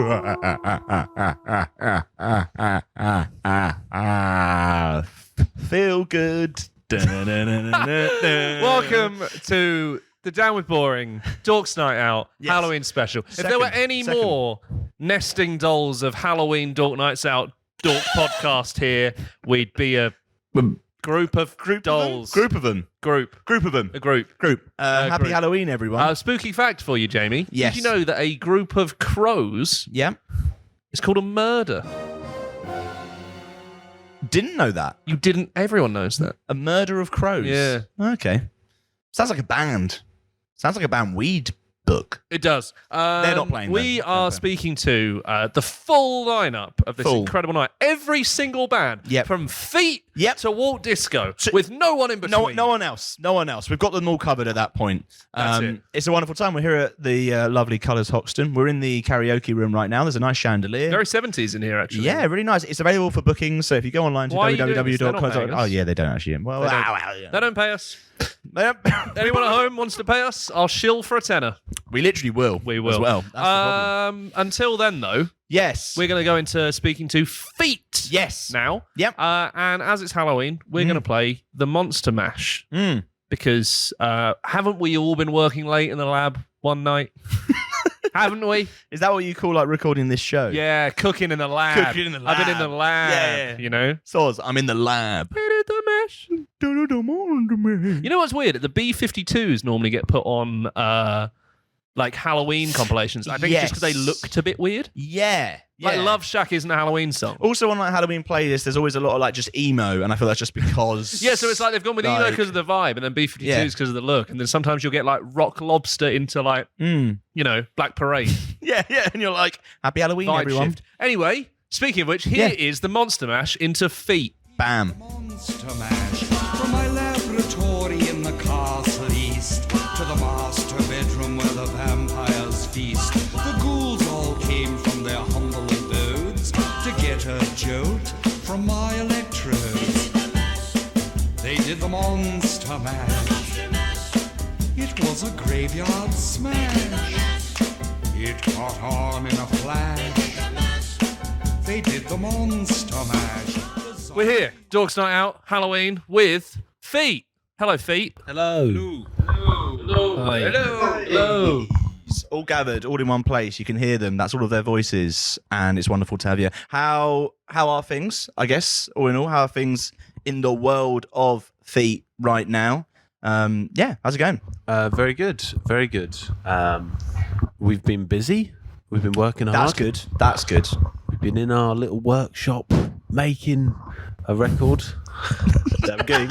Feel good. Welcome to the Down with Boring Dorks Night Out Halloween special. If there were any more nesting dolls of Halloween Dork Nights Out Dork podcast here, we'd be a group of dolls. Group of them. A group. Happy group. Halloween, everyone. Spooky fact for you, Jamie. Yes. Did you know that a group of crows is called a murder? Didn't know that. You didn't? Everyone knows that. A murder of crows. Yeah. Okay. Sounds like a band. Sounds like a band weed book. It does. They're not playing. We are speaking to the full lineup of this incredible night. Every single band, from Feet to Walt Disco, with no one in between. No one else. We've got them all covered at that point. It's a wonderful time. We're here at the lovely Colours Hoxton. We're in the karaoke room right now. There's a nice chandelier. Very 70s in here, actually. Yeah, really nice. It's available for bookings. So if you go online to www.colours. Oh yeah, they don't actually. Well, they don't pay us. Anyone at home wants to pay us? I'll shill for a tenner. We literally will. We will. As well. That's the problem. Until then, though. Yes. We're going to go into speaking to Feet. Yes. Now. Yep. And as it's Halloween, we're going to play the Monster Mash. Because haven't we all been working late in the lab one night? Haven't we? Is that what you call like recording this show? Yeah, cooking in the lab. I've been in the lab. You know? Soz, I'm in the lab. You know what's weird? The B-52s normally get put on like Halloween compilations. I think just because they looked a bit weird. Yeah. Like Love Shack isn't a Halloween song. Also on like Halloween playlists, there's always a lot of like just emo, and I feel that's just because. Yeah, so it's like they've gone with emo because of the vibe, and then B-52s because of the look, and then sometimes you'll get like Rock Lobster into like, you know, Black Parade. yeah, and you're like, Happy Halloween, vibe everyone. Shift. Anyway, speaking of which, here is the Monster Mash into Feet. Bam. Monster Mash from my laboratory in the castle east to the master bedroom where the vampires feast. The ghouls all came from their humble abodes to get a jolt from my electrodes. They did the Monster Mash. It was a graveyard smash. It caught on in a flash. They did the Monster Mash. We're here, Dorks Night Out, Halloween, with Feet. Hello, Feet. Hello. Hi. Hello. All gathered, all in one place. You can hear them. That's all of their voices, and it's wonderful to have you. How are things? I guess all in all, how are things in the world of Feet right now? How's it going? Very good. Very good. We've been busy. We've been working hard. That's good. We've been in our little workshop making a record. I'm getting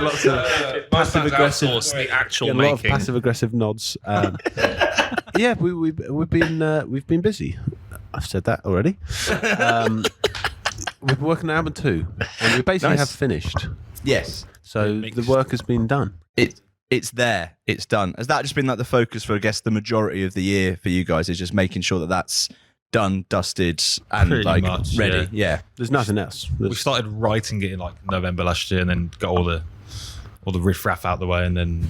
lots of passive aggressive. The actual making. A lot of passive aggressive nods. Yeah, we've been busy. I've said that already. We've been working on album 2, and we basically have finished. Yes. So the work has been done. It's there. It's done. Has that just been like the focus for, I guess, the majority of the year for you guys? Is just making sure that that's done, dusted, and pretty like much, ready? Yeah. There's nothing else. We started writing it in like November last year, and then got all the riff-raff out the way, and then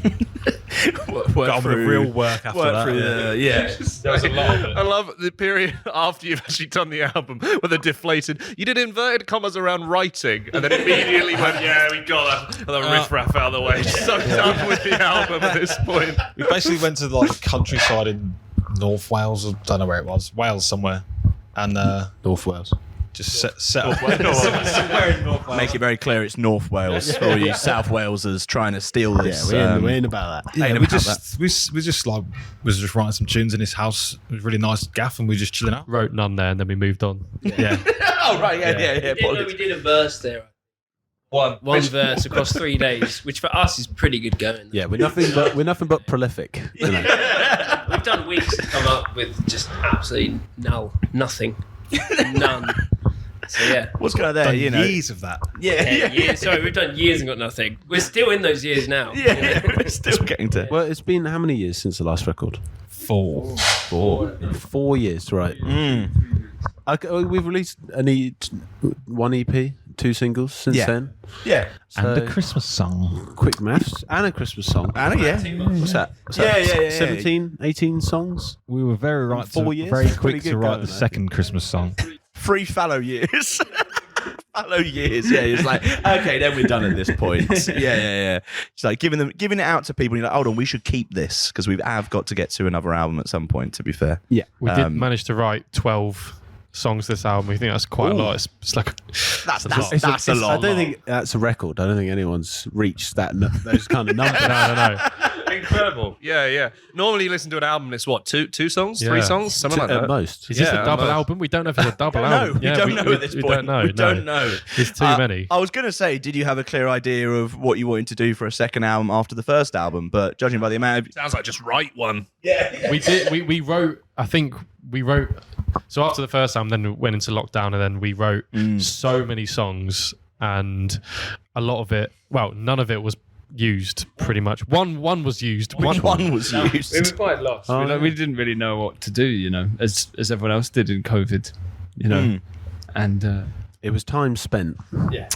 got on with the real work after that. There was a lot of it. I love the period after you've actually done the album where they're deflated. You did inverted commas around writing, and then immediately went, we got the riff-raff out of the way. So done with the album at this point. We basically went to like the countryside in North Wales, I don't know where it was, Wales somewhere, and North Wales. Just set up somewhere in North Wales. Make it very clear it's North Wales for all you South Walesers trying to steal this. Yeah, we ain't about that. Yeah, we just was just writing some tunes in his house. It was a really nice gaff, and we were just chilling out. Wrote none there, and then we moved on. Yeah. Oh right, yeah. We did a verse there. One verse across 3 days, which for us is pretty good going. Yeah, we're nothing but prolific. You know? We've done weeks to come up with just absolutely nothing, none. So yeah, what's going on there? Done you know, years of that. Years. Sorry, we've done years and got nothing. We're still in those years now. We're still getting to. Well, it's been how many years since the last record? 4. 4 years, right? Okay, we've released one EP, 2 singles since then. Yeah. And So, a Christmas song. quick maths and a Christmas song. Anna, yeah. What's that? Yeah. 17, 18 songs. We were very right, 4 years? very Pretty quick good to write going, the I second Christmas song. 3 fallow years. Fallow years. Yeah, it's like, okay, then we're done at this point. Yeah. It's like giving it out to people. You're like, hold on, we should keep this because we have got to get to another album at some point. To be fair, Yeah. We did manage to write 12 songs this album. We think that's quite a lot. It's like that's It's a lot. I don't think that's a record. I don't think anyone's reached those kind of numbers. no. Incredible. Yeah. Normally you listen to an album, it's what, two songs? Yeah. 3 songs? Something like At that. most. Is this Yeah, a double most. album? We don't know if it's a double No, album. we don't know at this point. We don't know. We don't know. There's too many. I was going to say, did you have a clear idea of what you wanted to do for a second album after the first album? But judging by the amount of... Sounds like just write one. We did. We wrote. I think we wrote. So after the first album, then we went into lockdown, and then we wrote so many songs, and a lot of it. Well, none of it was used. Pretty much. One was used. Which one was used? We were quite lost. We didn't really know what to do, as everyone else did in COVID, and It was time spent. Yeah.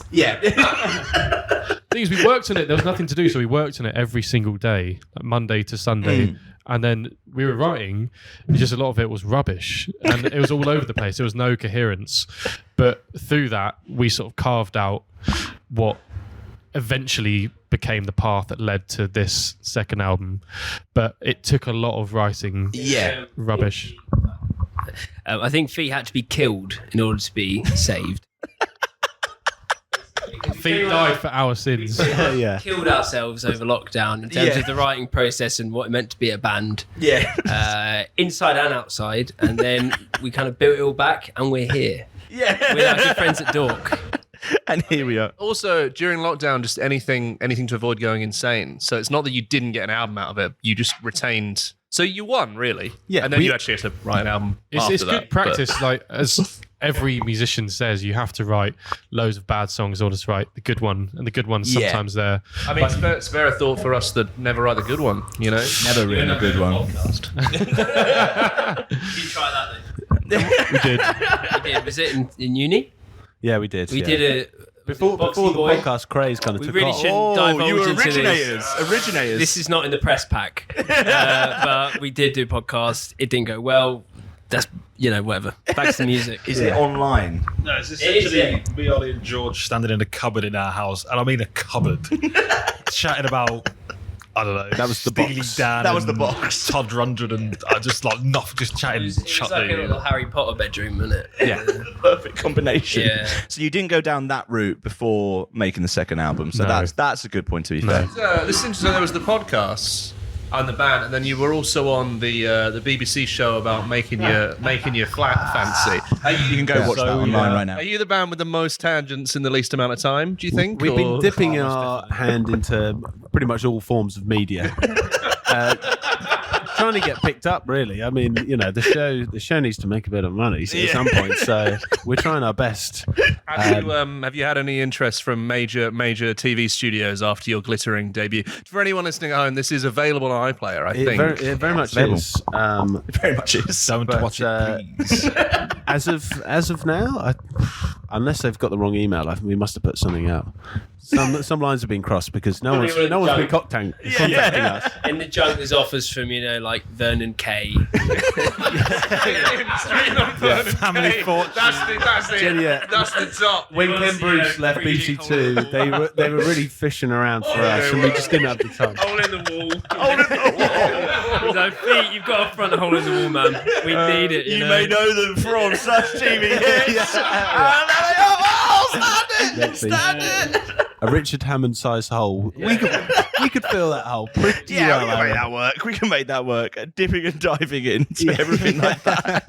Thing is, we worked on it. There was nothing to do, so we worked on it every single day, like Monday to Sunday. And then we were writing, just a lot of it was rubbish. And it was all over the place. There was no coherence. But through that, we sort of carved out what eventually became the path that led to this second album. But it took a lot of writing rubbish. I think Fee had to be killed in order to be saved. Feet died for our sins. Yeah. Killed ourselves over lockdown in terms of the writing process and what it meant to be a band, inside and outside. And then we kind of built it all back, and we're here. We're our good friends at Dork. And here we are. Also, during lockdown, just anything to avoid going insane. So it's not that you didn't get an album out of it. You just retained... So you won, really. Yeah, And then you actually had to write an album after It's that, good practice. Like, as every musician says, you have to write loads of bad songs in order to write the good one. And the good one's sometimes there. I mean, spare a thought for us that never write the good one, Never written a good one. Did you try that then? We did. We did. Was it in uni? Yeah, we did. We did it before the Boy. podcast craze kind of We took really off. shouldn't divulge you were into originators. Originators. This is not in the press pack, but we did do a podcast. It didn't go well. That's whatever. Back to the music. Is it online? No, it's is, essentially me, Ollie, and George standing in a cupboard in our house, and I mean a cupboard, chatting about, I don't know, That was the Steely box. Dan That was and the box. Todd Rundgren, and just like nothing, just chatting. It was like a little Harry Potter bedroom, wasn't it? Yeah. Perfect combination. Yeah. So you didn't go down that route before making the second album. So No. that's a good point to be fair. This is interesting. There was the podcasts and the band, and then you were also on the BBC show about making your flat fancy. You can go watch that online right now. Are you the band with the most tangents in the least amount of time? Do you think? We've been or- dipping our hand into pretty much all forms of media. Trying to get picked up, really. I mean, the show needs to make a bit of money at some point, so we're trying our best. Have you had any interest from major TV studios after your glittering debut? For anyone listening at home, this is available on iPlayer, I think. It very much Available. is. Very much is. Don't But, watch it, please. As of now, unless they've got the wrong email, we must have put something out. Some lines have been crossed because no one's been contacting us. In the junk, there's offers from like Vernon Kay. Family fortune. That's the top. When Ken Bruce left BC2, they were really fishing around for us, and we just didn't have the time. Hole in the wall. No, Pete, you've got a front hole in the wall, man. We need it. You may know them from such TV hits. Stand it. A Richard Hammond sized hole. We could fill that hole pretty Yeah, well. we can make that work. We can make that work. Dipping and diving into everything like that.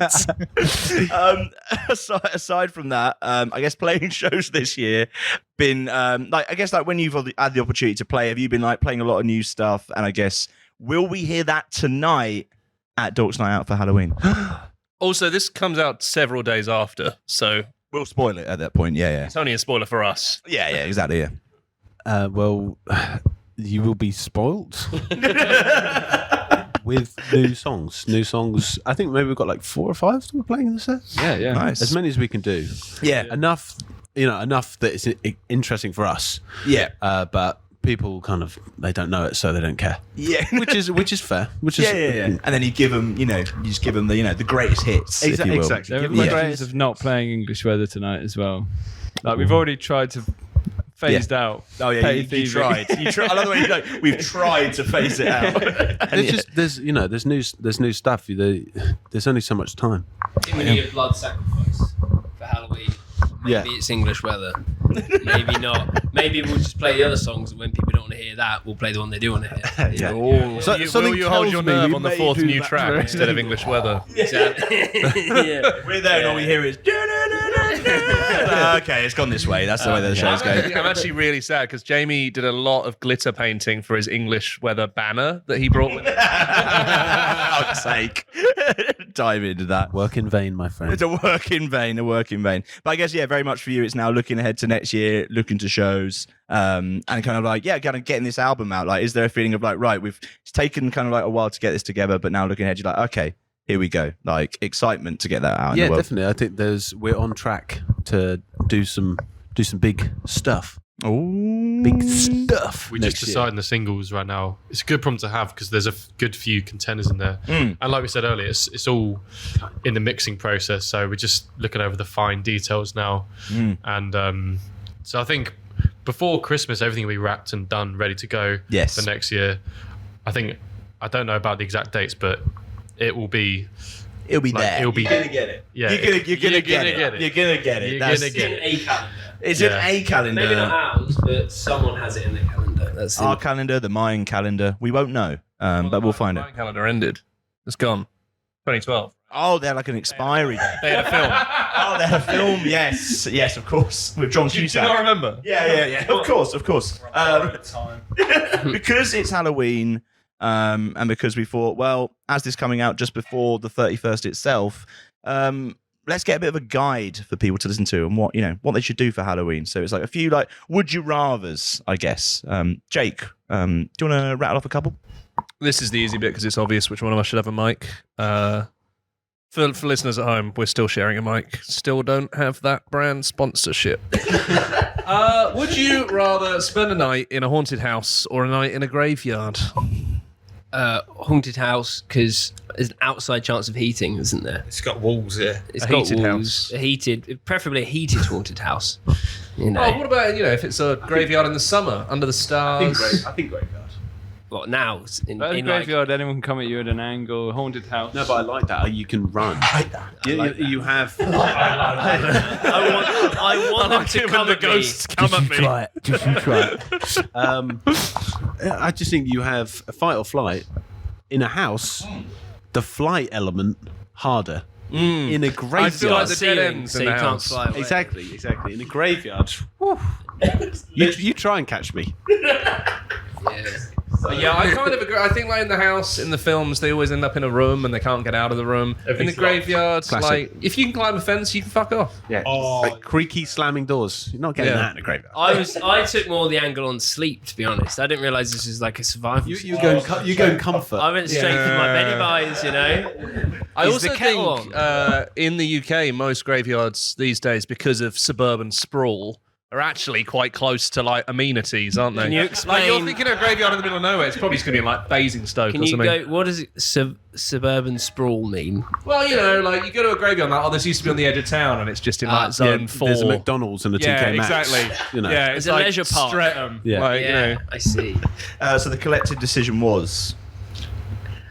Aside from that, I guess playing shows this year been when you've had the opportunity to play, have you been playing a lot of new stuff? And I guess will we hear that tonight at Dork's Night Out for Halloween? Also, this comes out several days after, so We'll spoil it at that point. Yeah. it's only a spoiler for us. Yeah, exactly. Yeah. Well, you will be spoilt with new songs. I think maybe we've got 4 or 5 that we're playing in the set. Yeah. Nice. As many as we can do. Yeah. Enough enough that it's interesting for us. Yeah. But people they don't know it, so they don't care. Yeah. which is fair. Yeah. And then you give them, you just give them the greatest hits. If you will. Exactly. There are questions of not playing English weather tonight as well. Like we've already tried to phased out. Oh yeah, you tried. I love the way you go. We've tried to phase it out. There's new stuff. There's only so much time. We need a blood sacrifice for Halloween. Maybe it's English weather. Maybe not. Maybe we'll just play the other songs, and when people don't want to hear that, we'll play the one they do want to hear. Yeah. Will you hold your nerve on the fourth new track instead of English weather? Exactly. We're there, and all we hear is. Okay, it's gone this way. That's the way the show's going. I'm actually really sad because Jamie did a lot of glitter painting for his English weather banner that he brought with him. For God's sake. Dive into that. Work in vain, my friend. It's a work in vain. But I guess, very much for you, it's now looking ahead to next year, looking to shows, and kind of getting this album out. Like, is there a feeling of it's taken kind of a while to get this together, but now looking ahead, you're like, okay, here we go. Like, excitement to get that out. Yeah, in the world. definitely. I think we're on track to do some big stuff. Oh, big stuff. We just deciding the singles right now. It's a good problem to have because there's a good few contenders in there. And like we said earlier, it's all in the mixing process. So we're just looking over the fine details now. And so I think before Christmas, everything will be wrapped and done, ready to go for next year. I don't know about the exact dates, but it will be. It'll be there. It'll be. You're gonna get it. Yeah, you're gonna get it. You're gonna get it. You're gonna get it. A calendar. It's in a calendar. Maybe not ours, but someone has it in their calendar. That's our calendar, the Mayan calendar. We won't know, but we'll find it. My calendar ended. It's gone. 2012. Oh, they're like an expiry date. They had a film. Oh, they had a film. Yes, of course, with John Cusack. Do you not remember? Yeah. Of course. Because it's Halloween, and because we thought, well, as this coming out just before the 31st itself, let's get a bit of a guide for people to listen to and what they should do for Halloween. So it's like a few would you rathers, I guess. Jake, do you want to rattle off a couple? This is the easy bit because it's obvious which one of us should have a mic. For listeners at home, we're still sharing a mic. Still don't have that brand sponsorship. Would you rather spend a night in a haunted house or a night in a graveyard? Haunted house, because there's an outside chance of heating, isn't there? It's got walls, yeah. It's A got heated walls, house. Preferably a heated haunted house. Oh, what about if it's a graveyard in the summer under the stars? I think graveyard. What now? In graveyard, anyone can come at you at an angle. Haunted house. No, but I like that. You can run. I like that. You have. I want them to come at ghosts come at me. Try it. I just think you have a fight or flight in a house. The flight element harder. In a graveyard, I feel like the dead ends so in you the can't house. fly away. Exactly. In a graveyard, you try and catch me. Yeah, I kind of agree. I think in the house, in the films, they always end up in a room and they can't get out of the room. In the graveyard, if you can climb a fence, you can fuck off. Yeah. Like creaky slamming doors. You're not getting that in a graveyard. I took more the angle on sleep, to be honest. I didn't realise this was like a survival. You go in comfort. I went straight for my Benny Buys, I also think in the UK, most graveyards these days, because of suburban sprawl, are actually quite close to amenities, aren't they? Can you explain? You're thinking of a graveyard in the middle of nowhere. It's probably just going to be Basingstoke Can or you something. go? What does suburban sprawl mean? Well, you go to a graveyard this used to be on the edge of town, and it's just in zone 4. There's a McDonald's and a TK Maxx. Exactly. Yeah, it's a leisure park. Streatham. Yeah, I see. So the collective decision was.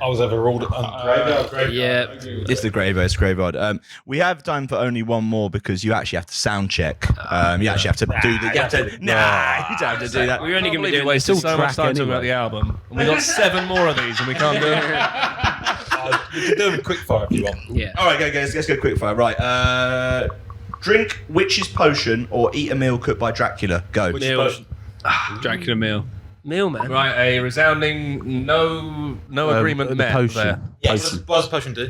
I was overruled on graveyard. Yeah. It's the graveyard. We have time for only one more because you actually have to sound check. You actually have to do the. You don't have to do that. We're only going to be doing wasted still so much track time talking anyway. about the album. And we got 7 more of these, and we can't do it. You can do them quick fire if you want. Yeah. All right, guys, let's go quick fire. Right. Drink witch's potion or eat a meal cooked by Dracula. Go. Dracula meal. Meal, man. Right, a resounding no agreement the met potion. there. Yeah, what does the potion do?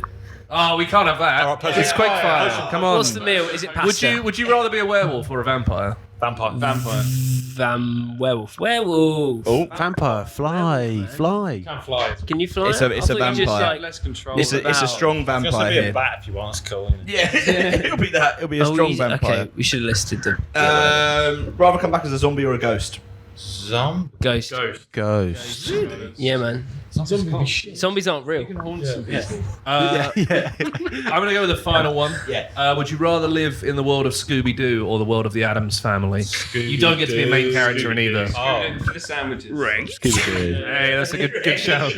Oh, we can't have that. All right, It's quick fire. Come on. What's the meal? Is it pasta? Would you rather be a werewolf or a vampire? Vampire. Werewolf. Werewolf. Oh, vampire, fly. Can fly. Can you fly? It's a I thought you vampire. Just, like, Less control. It's a strong It's gonna vampire be a here. bat if you want. That's cool. Isn't it? Yeah, it'll be that. It'll be a strong vampire. Okay, we should have listed them. Rather come back as a zombie or a ghost. Zombie. Ghost. Ghost. Yeah, man. Zombies aren't real. I'm going to go with the final one. Yeah. Would you rather live in the world of Scooby-Doo or the world of the Addams Family? You don't get to be a main character in either. Oh. For the sandwiches. Hey, that's a good shout.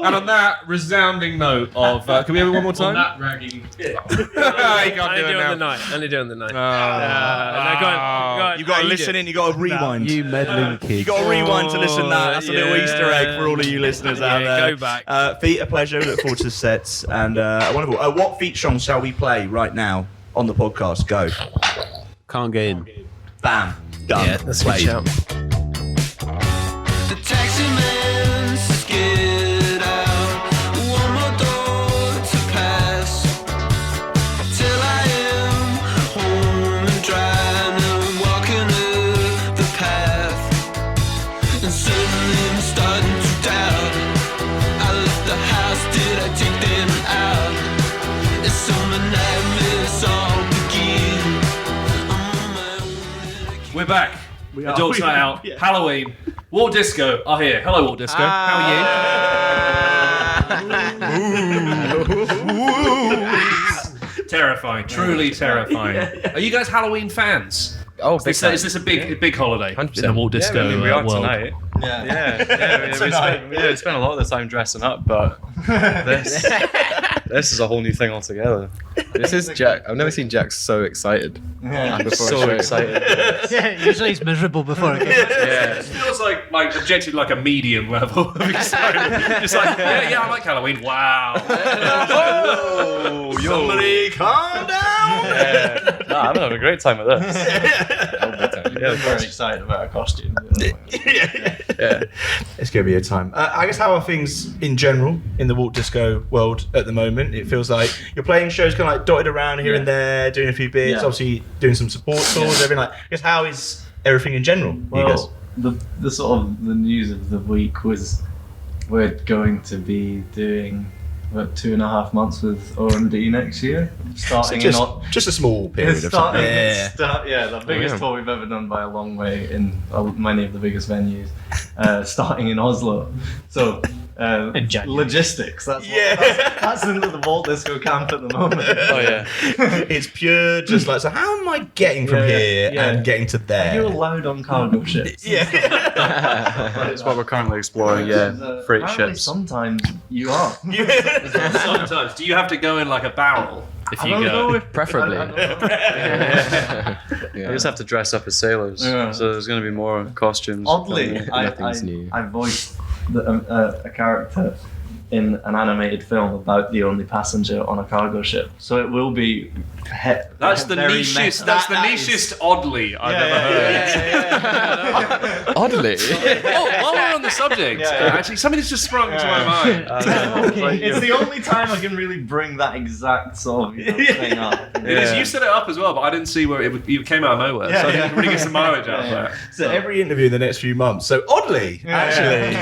And on that resounding note of, can we have it one more time? That ragging. You can't do it now. Only doing the night. No, Go on. You got to listen in. You got to rewind. You meddling kid. You got to rewind to listen to that. That's a little Easter egg for all of you listeners out there. Go back. Feet, a pleasure. Look forward to the sets. And wonderful. What feat song shall we play right now on the podcast? Go. Can't get in. Bam. Done. Yeah, that's a good Played. shout. The taxi man says get out. One more door to pass. Till I am home and dry. Now I'm walking up the path. And suddenly I'm starting to doubt. I left the house, did I take them out? It's so my nightmares all begin. I'm on my own. We're back. Adults Night Out. Halloween. Walt Disco are here. Hello, Walt Disco. How are you? Terrifying. Truly terrifying. Are you guys Halloween fans? Oh, big Is this a big holiday 100%. in the Walt Disco we are world? tonight. We spent a lot of the time dressing up, but this is a whole new thing altogether. This is Jack. I've never seen Jack so excited. I'm so excited. Yeah, usually he's miserable before it gets. It feels like objectively like a medium level of excitement. Just like, yeah, I like Halloween. Wow. Oh, somebody calm down. I'm having a great time with this. Yeah, very excited about our costume. Yeah. It's going to be a time. I guess how are things in general in the Walt Disco world at the moment? It feels like you're playing shows kind of like dotted around here and there, doing a few bits, obviously doing some support tours, everything like. I guess how is everything in general? Well, you guys? the sort of the news of the week was we're going to be doing about 2.5 months with OMD next year, starting just a small period of time. The biggest tour we've ever done by a long way in many of the biggest venues, starting in Oslo. So logistics. That's into the Walt Disco camp at the moment. Oh yeah. It's pure, just like, so how am I getting from here and getting to there? Are you allowed on cargo ships? That's what we're currently exploring. Freight Apparently ships. sometimes you are. Sometimes. Do you have to go in like a barrel if you go? Preferably. We just have to dress up as sailors. Yeah. So there's going to be more costumes. Oddly, Nothing's new. I voiced a character in an animated film about the only passenger on a cargo ship. So it will be. That's the nichest. That's the nichest. Oddly, I've ever heard. Oddly. While we're on the subject, actually, something that's just sprung to my mind. It's the only time I can really bring that exact sort of thing up. Because you set it up as well, but I didn't see where it came out of nowhere. So I think it really gets some mileage out of that. So every interview in the next few months. So oddly, actually,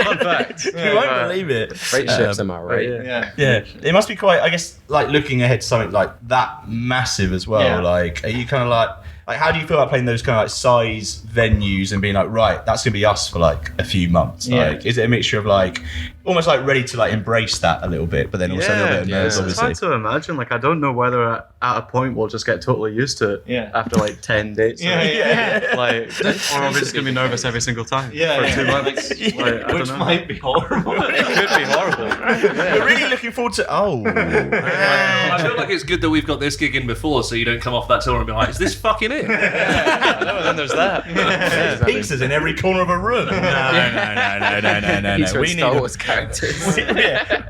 Fun fact. you won't believe it. Freight ships, am I right? Yeah, it must be quite. I guess like looking ahead to something like that massive as well. Yeah. Like, are you kind of like how do you feel about playing those kind of like size venues and being like, right, that's gonna be us for like a few months? Like, is it a mixture of like almost like ready to like embrace that a little bit, but then also a little bit of nerves, It's obviously. hard to imagine. Like, I don't know whether at a point we'll just get totally used to it after like 10 dates. Like, or are we just gonna be nervous every single time for 2 months? Like, I don't Which know. might be horrible. It could be horrible. We're really looking forward to. I feel like it's good that we've got this gig in before, so you don't come off that tour and be like, "Is this fucking it?" No, then there's that. Pizzas in every corner of a room. No. He's We from need Star a, Wars characters.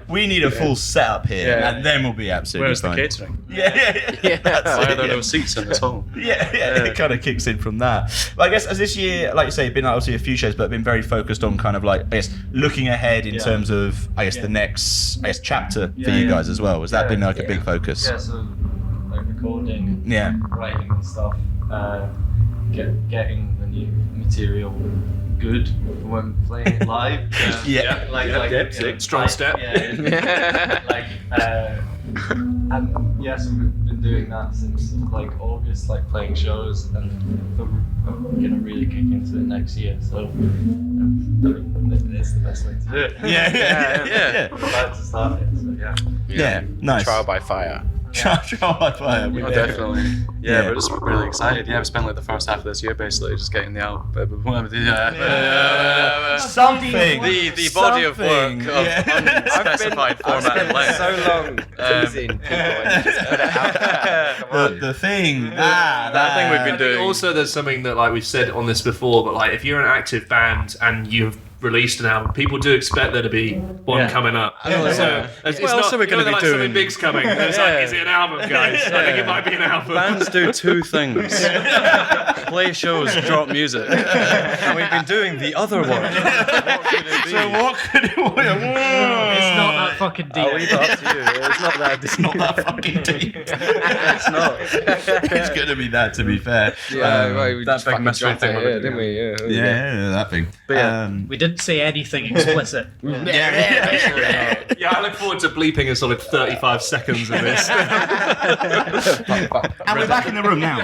we need a full setup here, and then we'll be absolutely Where's the fine. catering? Yeah. Why are there no seats in this hall? It kind of kicks in from that. But I guess as this year, like you say, been obviously a few shows, but been very focused on kind of like, I guess, looking ahead in terms of, I guess, the next, I guess, chapter for you guys as well. Has that been like a big focus? Yeah, so like recording, writing and stuff, getting the new material good when playing it live. Strong step. And yes, we've been doing that since like August, like playing shows, and we're gonna really kick into it next year. So I mean, it's the best way to do it. Yeah. I'm glad to start it. So Nice. Trial by fire. Trial by fire. Oh, definitely. Yeah, we're just really excited. Yeah, we spent like the first half of this year basically just getting the album. Something. The body of work of unspecified format and length. So long teasing people and just put it out. The thing. That thing we've been doing. Also, there's something that like we've said on this before, but like if you're an active band and you've released an album, people do expect there to be one coming up. So it's What else not, are we going to be doing? Something big's coming. It's like, is it an album, guys? I think it might be an album. Bands do two things: play shows, drop music, and we've been doing the other one. What could it be? So what could it be? It's not that fucking deep. I'll leave it up to you. It's not that deep. It's not that fucking deep. It's not. It's going to be that, to be fair. We that just big fucking mystery dropped thing, it here, didn't we? Yeah, that thing. But yeah. We didn't say anything explicit. Yeah, I look forward to bleeping a solid 35 seconds of this. And we're back in the room now.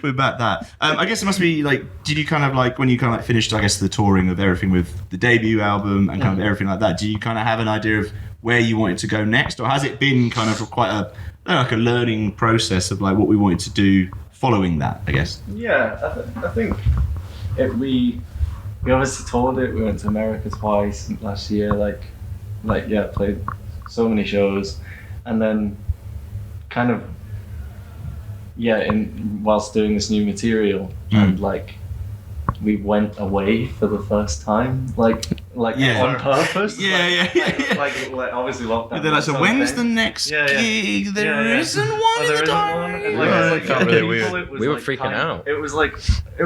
We're back that. I guess it must be like, did you kind of like, when you kind of like finished, I guess, the touring of everything with the debut album and kind of everything like that, do you kind of have an idea of where you wanted to go next? Or has it been kind of quite a learning process of like what we wanted to do following that, I guess? Yeah, I think if we obviously toured it. We went to America twice last year. Played so many shows, and then kind of whilst doing this new material, and like we went away for the first time, on purpose. Like obviously lockdown. They're like, so when's the next gig? There isn't one in the diary. Really weird. We were freaking out. It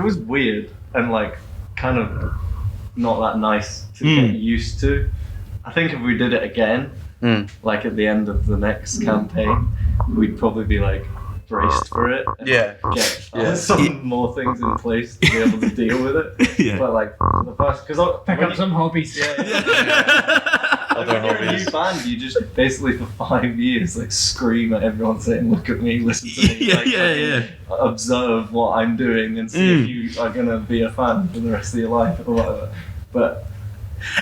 was weird and like kind of not that nice to get used to. I think if we did it again, like at the end of the next campaign, we'd probably be like braced for it and get some more things in place to be able to deal with it. But like for the first, because pick up some hobbies. When you're a new band, you just basically for 5 years like scream at everyone saying, "Look at me, listen to me." Observe what I'm doing and see if you are gonna be a fan for the rest of your life or whatever. But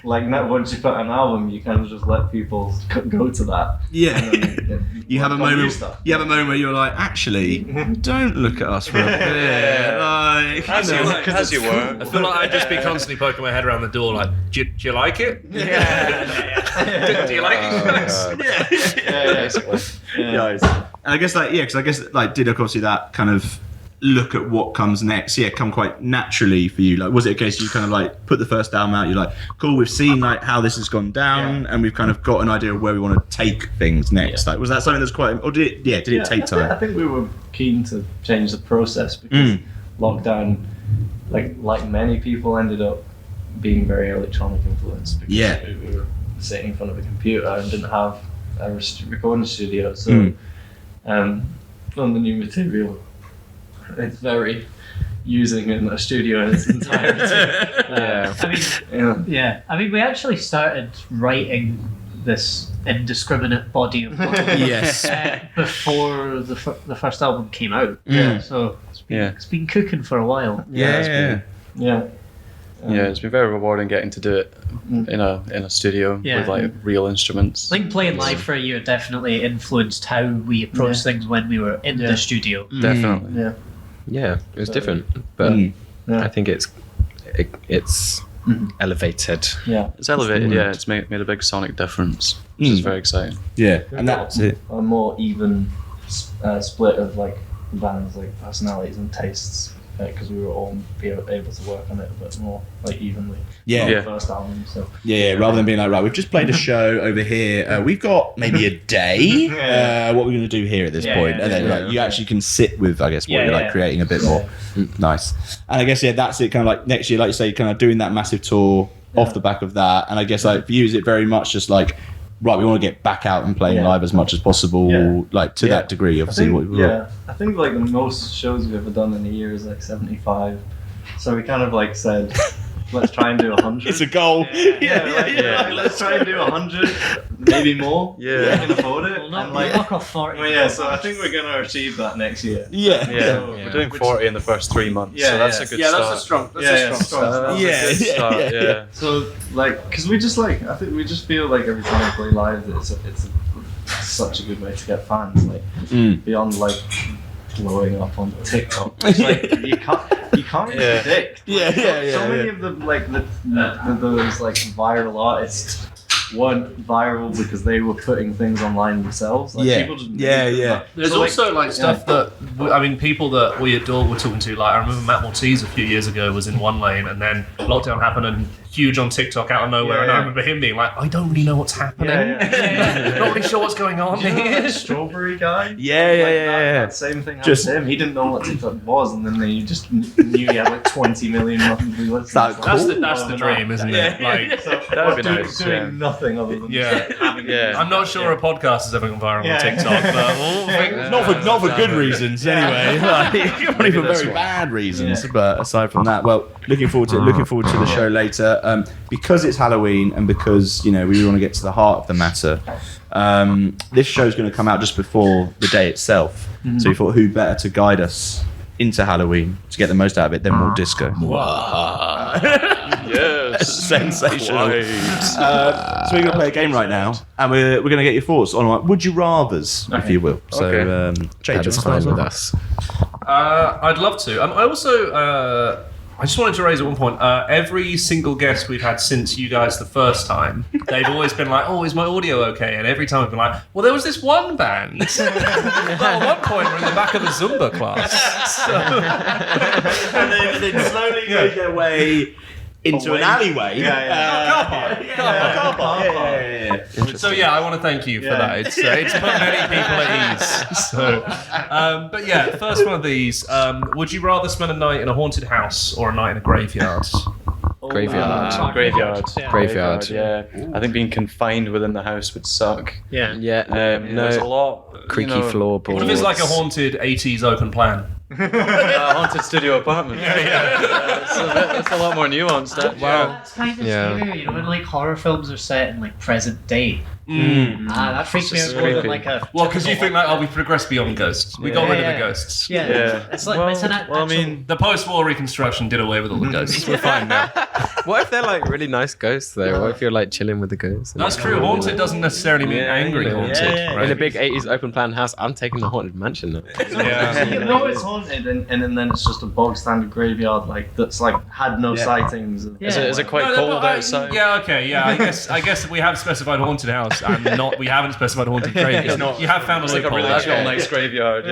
like now, once you put an album, you kind of just let people go to that. You have a moment. You have a moment where you're like, actually, don't look at us for a bit. Like, as you were. I feel like I'd just be constantly poking my head around the door, like, do you like it? Do you like it, guys? And I guess because I guess did obviously that kind of look at what comes next come quite naturally for you? Like, was it a case you kind of like put the first album out, you're like, cool, we've seen like how this has gone down and we've kind of got an idea of where we want to take things next? Like, was that something that's quite, or did it take time? I think we were keen to change the process because lockdown, like many people, ended up being very electronic influenced because we were sitting in front of a computer and didn't have a recording studio. So on the new material, it's very using in a studio in its entirety. I mean, we actually started writing this indiscriminate body of work before the first album came out. So it's been cooking for a while. It's been very rewarding getting to do it in a studio with like real instruments. I think playing live for a year definitely influenced how we approached things when we were in the studio. Definitely. Yeah, it was different, but I think it's elevated. It's elevated. It's made a big sonic difference, which is very exciting. And that's it. A more even split of like bands, like personalities and tastes because we were all able to work on it a bit more like evenly. Yeah. on Yeah. the first album. So Rather than being like, right, we've just played a show over here. We've got maybe a day. What we're going to do here at this point, and then you actually can sit with, I guess, what you're like creating a bit more. Nice. And I guess that's it. Kind of like next year, like you say, kind of doing that massive tour off the back of that. And I guess like for you, is it very much just like, right, we want to get back out and playing live as much as possible, like to that degree. Obviously, I think like the most shows we've ever done in a year is like 75. So we kind of like said, let's try and do 100. It's a goal. Let's try and do 100, maybe more. Yeah, we can afford it. We'll knock off 40. Well, so I think we're gonna achieve that next year. We're doing 40 in the first 3 months. So that's a good start. That's a strong. Yeah. So like, because we just like, I think we just feel like every time we play live, it's such a good way to get fans. Like beyond like blowing up on TikTok. It's like you can't really predict. So many of them like those like viral artists weren't viral because they were putting things online themselves. Like, people just There's so, also like stuff that I mean, people that we adore were talking to. Like I remember Matt Maltese a few years ago was in one lane, and then lockdown happened and huge on TikTok out of nowhere. And I remember him being like, I don't really know what's happening. Not really sure what's going on. That strawberry guy. Yeah. That same thing happened to him. He didn't know what TikTok was, and then he just knew he had like 20 million monthly listeners. That's the dream, isn't it? Like that would be nice. Doing nothing other than I'm not sure a podcast has ever gone viral on TikTok, but not for good reasons anyway. Not even very bad reasons. But aside from that, well, looking forward to the show later. Because it's Halloween and because we really want to get to the heart of the matter. This show's going to come out just before the day itself. So we thought, who better to guide us into Halloween to get the most out of it than Walt Disco? Yes, sensational. So we're going to play a game right now, and we're going to get your thoughts on like, would you rather's, if you will. So, Jay, That is fine with us. I'd love to. I also. I just wanted to raise at one point, every single guest we've had since you guys the first time, they've always been like, oh, is my audio okay? And every time I've been like, well, there was this one band. At one point, we're in the back of a Zumba class. And then slowly made their way into an alleyway. Car park. So I want to thank you for that. It's put many people at ease. So, but first one of these. Would you rather spend a night in a haunted house or a night in a graveyard? Graveyard. Yeah. I think being confined within the house would suck. No. There's a lot Creaky floorboards. What if it's like a haunted 80s open plan? haunted studio apartment. That's a lot more nuanced. That's kind of scary, when like horror films are set in like present day. That freaks me out more than like a. Well, because you think like, we progressed beyond ghosts. We got rid of the ghosts. It's like it's an actual... the post-war reconstruction did away with all the ghosts. We're fine now. What if they're like really nice ghosts though? What if you're like chilling with the ghosts? That's true. Haunted doesn't necessarily mean angry haunted. Right? In a big 80s open plan house, I'm taking the haunted mansion now. It's haunted, and then it's just a bog standard graveyard that's like had no sightings. Is it quite cold outside? I guess we have specified haunted house. And we haven't specified haunted graveyard. You have found a loophole. Like a really nice graveyard.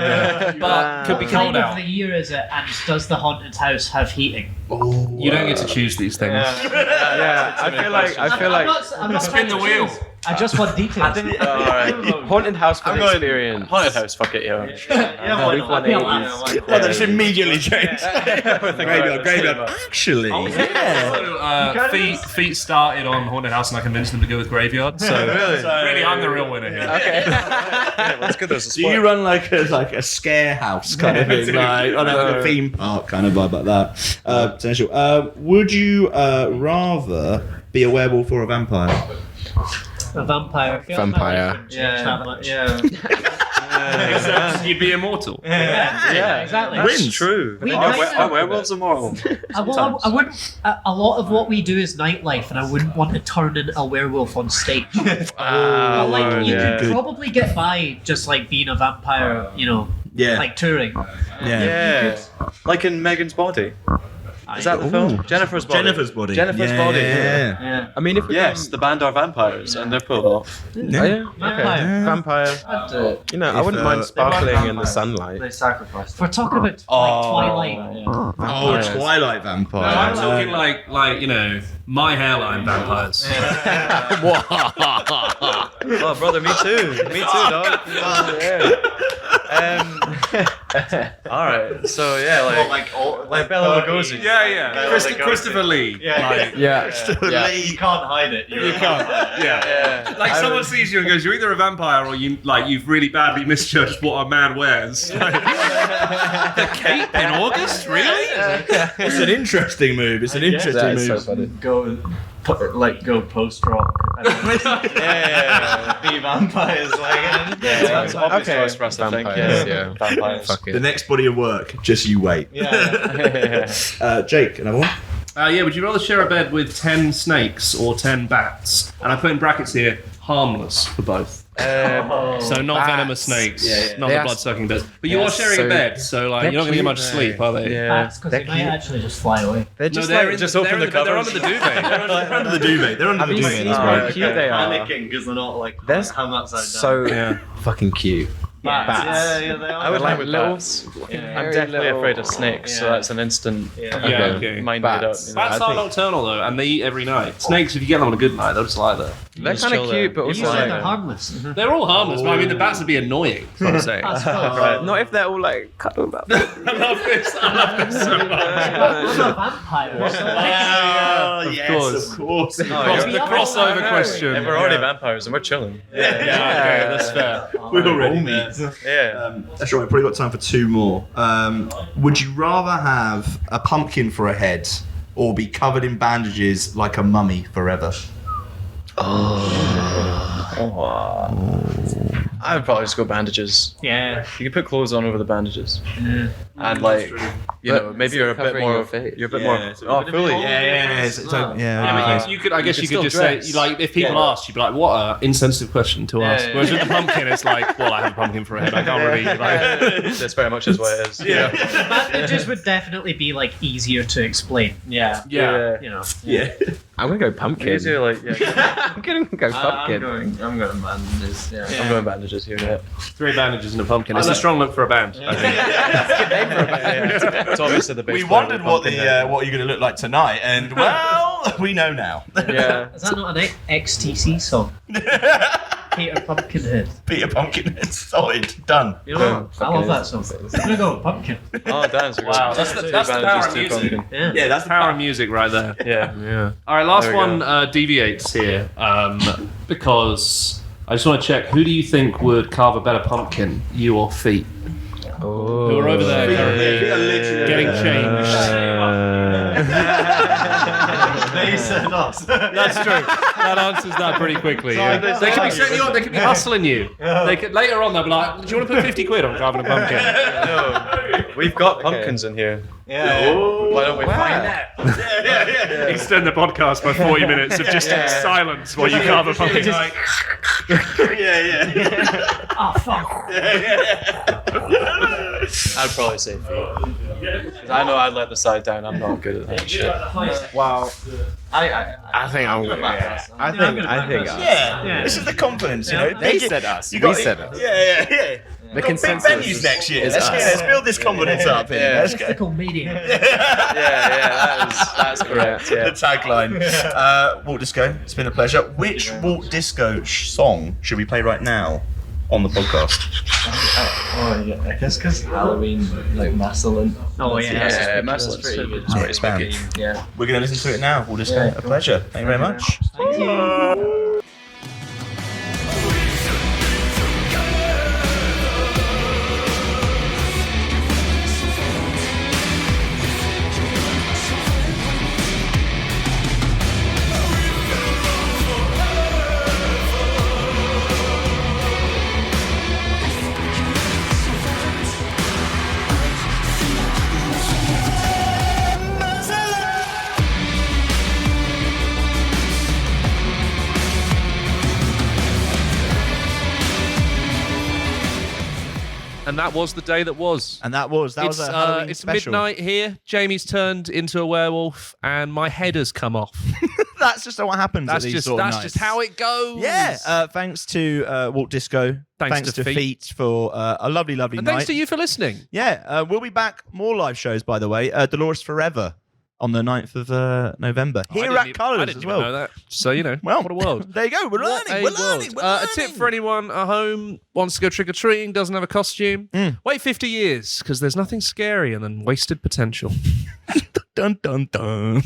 But could be cold out. What time of the year is it, and does the haunted house have heating? You don't get to choose these things. I feel like I'm not spin the wheel. I just want details. haunted house for the experience. Haunted house, fuck it, That's immediately changed. Graveyard. Actually, feet started on haunted house, and I convinced them to go with graveyard. So really, I'm the real winner here. Okay. That's good. So you run like a scare house kind of thing, like a theme park kind of vibe like that. Potential. Would you rather be a werewolf or a vampire? A vampire. Except you'd be immortal. Exactly. That's true. Werewolves are moral. I wouldn't. A lot of what we do is nightlife, and I wouldn't want to turn into a werewolf on stage. You could probably get by just like being a vampire, like touring. Like in Megan's Body. Is that the film? Jennifer's Body. Jennifer's Body. Jennifer's Body. Yeah. I mean, yes, the band are vampires, and they're pulled off. Yeah. Vampire. You know, I wouldn't mind sparkling in the sunlight. They sacrificed. If we're talking about Twilight. Oh, Twilight vampire. No, I'm talking like my hairline vampires. Oh, brother, me too. Me too, dog. All right, so yeah, like Bela Lugosi. Yeah. Christopher Lee. Christopher Lee. You can't hide it. You can't. Yeah. Like someone sees you and goes, "You're either a vampire or you've really badly misjudged what a man wears." The cape in August, really? It's an interesting move. It's an interesting move. So funny. Go post rock. Be vampires. That's obvious choice for us, I think. Yeah. Vampires. Fuck The it. next body of work. Just you wait. Jake, another one. Would you rather share a bed with 10 snakes or 10 bats? And I put in brackets here, harmless for both. So not venomous snakes, not the blood-sucking bits. But you are sharing a bed, so you're not going to get much sleep, are they? That's because they might actually just fly away. They're just open the covers. They're under the duvet. They're under the duvet. They're under the duvet. How cute they are. Panicking because they're not like hung upside down. So fucking cute. Bats. Yeah, they are. I would like with little- bats. I'm definitely afraid of snakes, so that's an instant Okay. mind made up. Bats. Bats are nocturnal though, and they eat every night. Snakes, if you get them on a good night, they'll just lie there. They're kind of cute, but You also said they're like, harmless. They're all harmless, but I mean the bats would be annoying. That's what I'm saying. I suppose. not if they're all like cuddled up. I love this so much. I'm a vampire. So Of course. The crossover question. And we're already vampires, and we're chilling. Okay, that's fair. We're already there. Yeah. That's right. We've probably got time for two more. Would you rather have a pumpkin for a head or be covered in bandages like a mummy forever? I would probably just go bandages. Yeah. You can put clothes on over the bandages. And maybe you're a bit covering more. your face. You're a bit more. Oh, fully. You could, I guess you could just say, like, if people asked, you'd be like, what an insensitive question to ask. Whereas with the pumpkin, it's like, well, I have a pumpkin for a head. I can't really. That's very much is what it is. Bandages would definitely be like easier to explain. Yeah. You know. I'm gonna go pumpkin. Easier, like, I'm gonna go pumpkin. I'm going bandages. Yeah. I'm going bandages here. Yeah. 3 bandages and a pumpkin. It's a strong look for a band, I think. It's obviously the big. We wondered what you're going to look like tonight, and well, we know now. Yeah. Is that not an XTC song? Peter Pumpkinhead. Peter Pumpkinhead, solid, done. You know, I love that song. I'm gonna go with Pumpkin. Oh, damn. Wow, that's the power of music. Yeah. That's the Power of music right there. Yeah. All right, last There we one deviates here because I just want to check, who do you think would carve a better pumpkin, you or Feet? Who are over there currently getting changed. They said us. That's true. That answers that pretty quickly. Yeah. They could be setting you up. They could be hustling you. They could, later on, they'll be like, "Do you want to put 50 quid on carving a pumpkin?" No, we've got pumpkins in here. Yeah. Why don't we find out? Extend the podcast by 40 minutes of just silence while you carve a pumpkin. Oh fuck. I'd probably say Feet. 'Cause I know I'd let the side down. I'm not good at that shit. Wow. I think I'm gonna. I think. Yeah, this is the confidence, you know. They said us. You got We said us. Yeah. The Got big consensus venues next year. is Let's build this confidence up here. Yeah. Let's go. Mystical medium. That's correct. The Yeah. tagline. Walt Disco, it's been a pleasure. Which Walt Disco song should we play right now on the podcast? I guess because Halloween, like Maslin. Oh yeah. Yeah, Maslin's pretty good. It's pretty spam. Yeah. We're going to listen to it now. Walt Disco, a pleasure. Thank you very much. Thank you. And that was the day that was. And that was a Halloween it's special. midnight here. Jamie's turned into a werewolf, and my head has come off. That's just what happens. That's at these just sort of that's nights. just how it goes. Yeah. Thanks to Walt Disco. Thanks to Feet for a lovely night. And thanks to you for listening. Yeah. We'll be back. More live shows, by the way. Dolores Forever on the 9th of November. Here at Colours as well. Know that. So, well, what a world. There you go. We're learning. We're learning. A tip for anyone at home wants to go trick-or-treating, doesn't have a costume. Wait 50 years, because there's nothing scarier than wasted potential. Dun, dun, dun.